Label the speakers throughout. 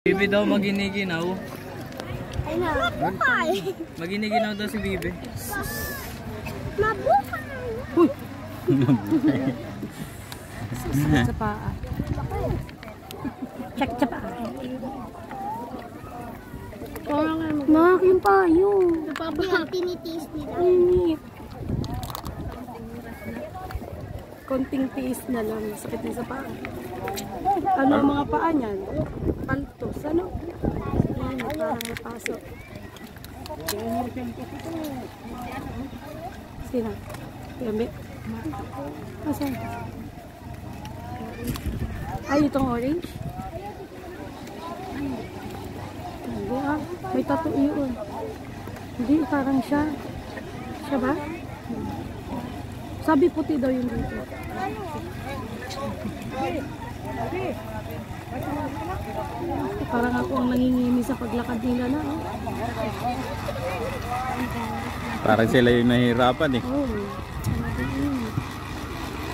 Speaker 1: Bibi daw maginiginaw.
Speaker 2: Ay na, mabukay.
Speaker 1: Maginiginaw daw si Bibi.
Speaker 2: Mabukay.
Speaker 3: Uy! Sakit sa paa. Sakit sa paa. Nak, yung payo.
Speaker 2: Tinitiis nila.
Speaker 3: Init. Konting tiis na lang. Sakit din sa paa. Ano ang mga paa niyan? Pantos, ano? Init, parang napasok. Sino? Gambi? Asan? Ay, itong orange? Hindi ah. May tattoo yun. Hindi, parang siya. Siya ba? Sabi puti daw yun dito. Parang ako ang nangingimi sa paglakad nila na. Oh.
Speaker 1: Parang sila yung nahihirapan eh.
Speaker 3: Oh.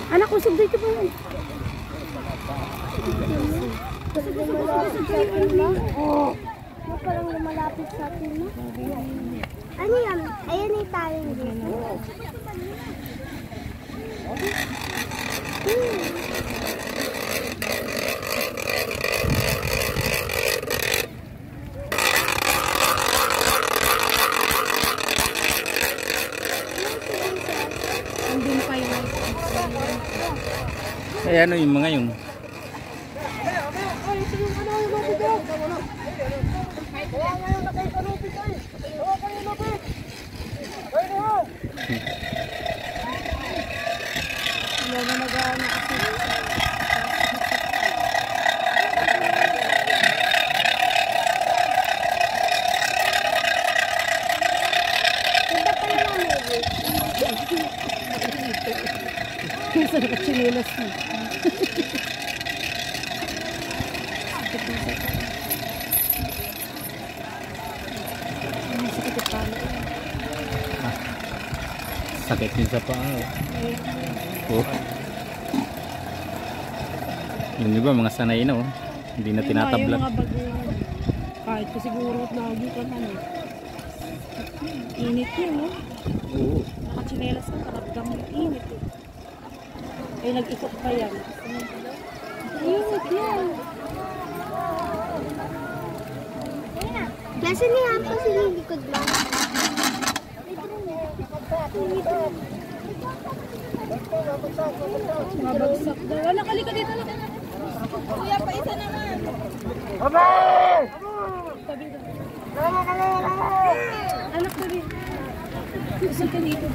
Speaker 3: Anak, usog dito ba yun?
Speaker 2: Oo. Parang lumalapit sa atin, no? Ano yan? Ayan yung tayo dito.
Speaker 3: Andun pa yun.
Speaker 1: Eh ano yung mga yung?
Speaker 3: Wala na mag-ano kasi.
Speaker 2: Ganda pala namin.
Speaker 3: Kasi nakachinelas na.
Speaker 1: Sakit din sa paa. Oh. Yung iba mga sanay na oh. Hindi na tinatabla.
Speaker 3: Yung mga baguhan. Kahit pa siguro at lagi ka ano. Init yun, no?
Speaker 1: Oo.
Speaker 3: Nakachinelas ka, karamdam mo init eh. Ay, nag-ikot pa yan. Init yan.
Speaker 2: Kasi ni Hampa sila yung likod mo.
Speaker 3: Mabagsak daw. Wala, kalika dito lang. Kuya, pa isa naman. Tabi daw. Anak, tabi. Gusto ka dito.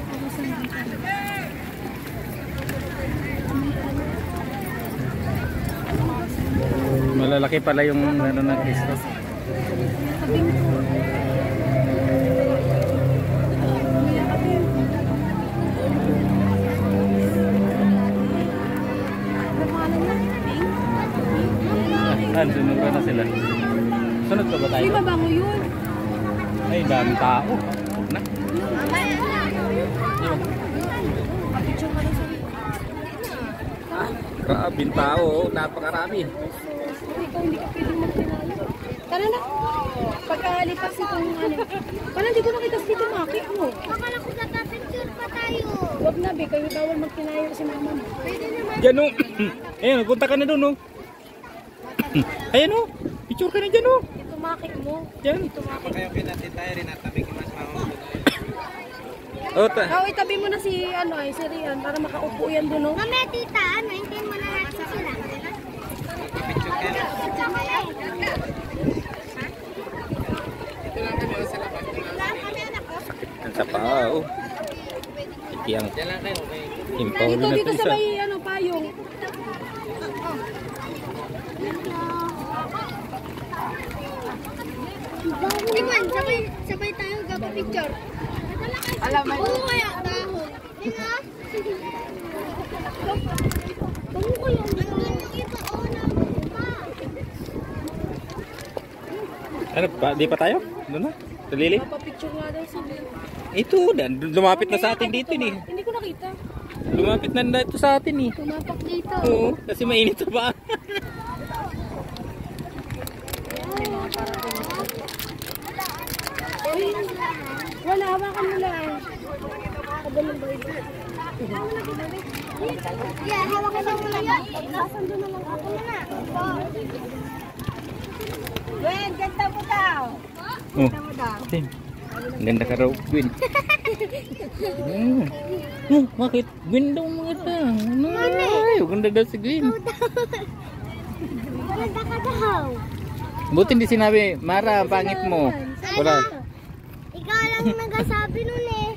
Speaker 1: Malalaki pala yung ano ng Cristo.
Speaker 3: Tabing ko.
Speaker 1: Sunod na sila. Sunod ka ba tayo?
Speaker 3: Di ba bango yun?
Speaker 1: Ay, daming tao. Huwag na. Grabing tao. Napakarami.
Speaker 3: Ikaw hindi ka pwedeng magpinayo. Tara na. Pagkalipas itong ano. Parang hindi ko nakita dito makik mo.
Speaker 2: Akala ko nagpa-picture pa tayo.
Speaker 3: Huwag na, be. Kayo bawal magpinayo si mama mo.
Speaker 2: Pwede naman.
Speaker 1: Diyan o. Ayun, punta ka na doon o. Ayan o. Picture ka na dyan o.
Speaker 3: Ito makik mo.
Speaker 1: Diyan.
Speaker 3: Ito makik.
Speaker 4: Kayo pinatid tayo rin at tabi kimas mama mo.
Speaker 1: O,
Speaker 3: Oh, itabi mo na si ano ay si Rian para makaupo yan doon oh.
Speaker 2: Mamaya tita, ano, hintayin mo na natin sila.
Speaker 4: Picture kayo.
Speaker 1: ang sa paa o. Ikiyang.
Speaker 4: Diyan lang kayo. Okay.
Speaker 1: Impaulo
Speaker 3: Dito
Speaker 1: na
Speaker 3: dito
Speaker 1: ito
Speaker 3: sa
Speaker 1: isa.
Speaker 3: may ano payong.
Speaker 2: Iman, sabay tayo gapa-picture.
Speaker 3: Alam mo.
Speaker 2: Oo kaya, dahon. Ina? Oo kaya, nandun yung iba. Oo na, pa.
Speaker 1: Ano pa? Di pa tayo? Doon na? Talili?
Speaker 3: Papapicture nga daw sabi.
Speaker 1: Ito, lumapit na sa atin dito eh.
Speaker 3: Hindi ko nakita.
Speaker 1: Lumapit na dito sa atin eh.
Speaker 3: Tumapak dito.
Speaker 1: Oo, kasi mainit pa.
Speaker 3: Lola, hawakan mo lang.
Speaker 2: Yeah, hawakan mo muna yan. Sasundo na lang ako na.
Speaker 3: Gwen, ganda mo daw.
Speaker 1: Oh, Tim. Ang ganda ka raw, Gwen. Bakit? Gwen daw maganda. Ano? Ay, ganda daw si Gwen.
Speaker 2: Maganda ka daw.
Speaker 1: Buti hindi sinabi, Mara, ang pangit mo. Wala.
Speaker 2: Ikaw lang nagsasabi nun eh.